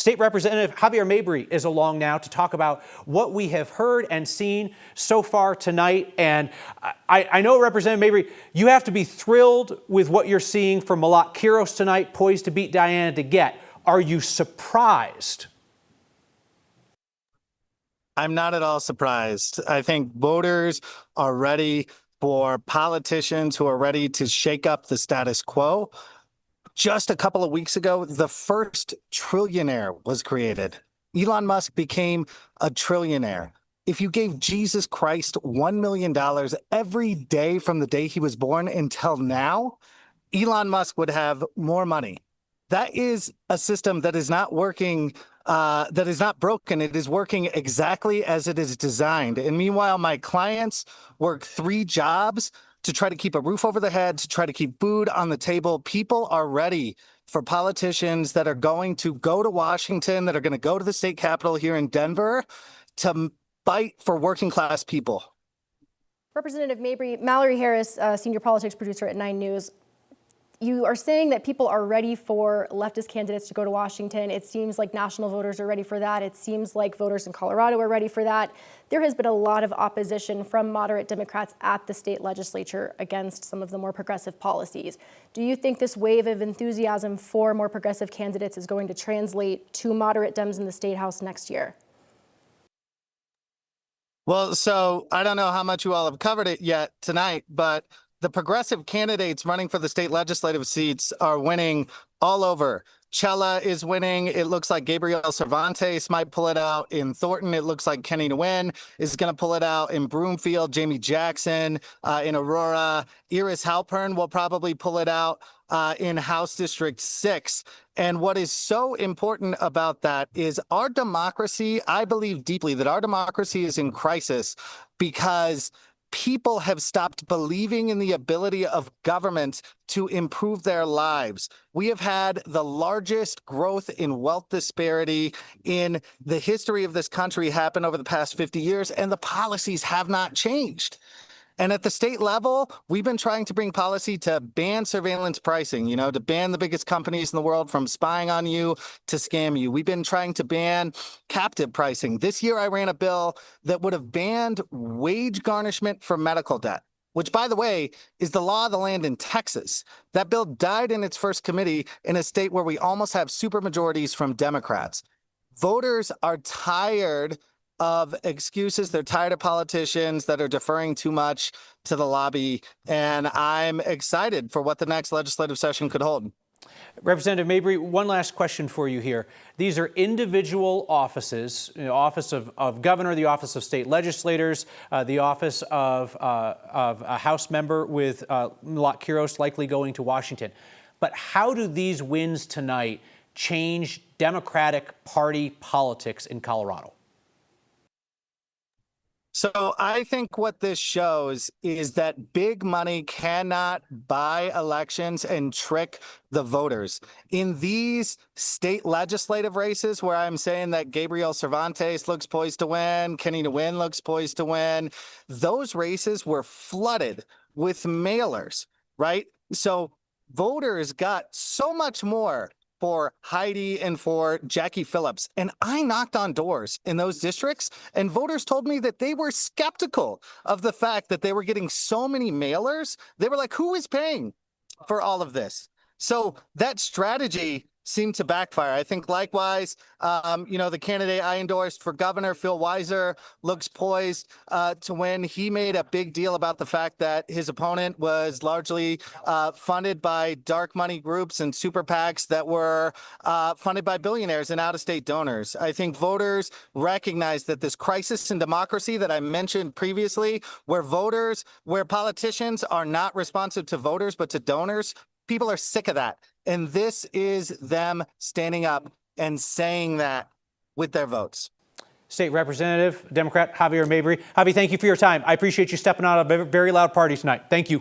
State Representative Javier Mabrey is along now to talk about what we have heard and seen so far tonight. And I know, Representative Mabrey, you have to be thrilled with what you're seeing from Milot Quiros tonight, poised to beat Diana DeGette. Are you surprised? I'm not at all surprised. I think voters are ready for politicians who are ready to shake up the status quo. Just a couple of weeks ago, the first trillionaire was created. Elon Musk became a trillionaire. If you gave Jesus Christ $1 million every day from the day he was born until now, Elon Musk would have more money. That is a system that is not working, that is not broken. It is working exactly as it is designed. And meanwhile, my clients work 3 jobs to try to keep a roof over their head, to try to keep food on the table. People are ready for politicians that are going to go to Washington, that are going to go to the state capitol here in Denver to fight for working class people. Representative Mabrey, Mallory Harris, senior politics producer at 9 News. You are saying that people are ready for leftist candidates to go to Washington. It seems like national voters are ready for that. It seems like voters in Colorado are ready for that. There has been a lot of opposition from moderate Democrats at the state legislature against some of the more progressive policies. Do you think this wave of enthusiasm for more progressive candidates is going to translate to moderate Dems in the state house next year? Well, so I don't know how much you all have covered it yet tonight, but the progressive candidates running for the state legislative seats are winning all over. Chella is winning. It looks like Gabriel Cervantes might pull it out in Thornton. It looks like Kenny Nguyen is going to pull it out in Broomfield. Jamie Jackson in Aurora. Iris Halpern will probably pull it out in House District 6. And what is so important about that is our democracy, I believe deeply that our democracy is in crisis because people have stopped believing in the ability of government to improve their lives. We have had the largest growth in wealth disparity in the history of this country happen over the past 50 years, and the policies have not changed. And at the state level, we've been trying to bring policy to ban surveillance pricing, to ban the biggest companies in the world from spying on you to scam you. We've been trying to ban captive pricing. This year, I ran a bill that would have banned wage garnishment for medical debt, which, by the way, is the law of the land in Texas. That bill died in its first committee in a state where we almost have supermajorities from Democrats. Voters are tired of excuses. They're tired of politicians that are deferring too much to the lobby. And I'm excited for what the next legislative session could hold. Representative Mabrey, one last question for you here. These are individual offices, the office of governor, the office of state legislators, the office of a House member with Milot Quiros likely going to Washington. But how do these wins tonight change Democratic Party politics in Colorado? So I think what this shows is that big money cannot buy elections and trick the voters. In these state legislative races where I'm saying that Gabriel Cervantes looks poised to win, Kenny Nguyen looks poised to win, those races were flooded with mailers, right? So voters got so much more for Heidi and for Jackie Phillips. And I knocked on doors in those districts, and voters told me that they were skeptical of the fact that they were getting so many mailers. They were like, who is paying for all of this? So that strategy seemed to backfire. I think likewise, the candidate I endorsed for governor, Phil Weiser, looks poised to win. He made a big deal about the fact that his opponent was largely funded by dark money groups and super PACs that were funded by billionaires and out-of-state donors. I think voters recognize that this crisis in democracy that I mentioned previously, where politicians are not responsive to voters but to donors, people are sick of that. And this is them standing up and saying that with their votes. State Representative, Democrat Javier Mabrey. Javi, thank you for your time. I appreciate you stepping out of a very loud party tonight. Thank you.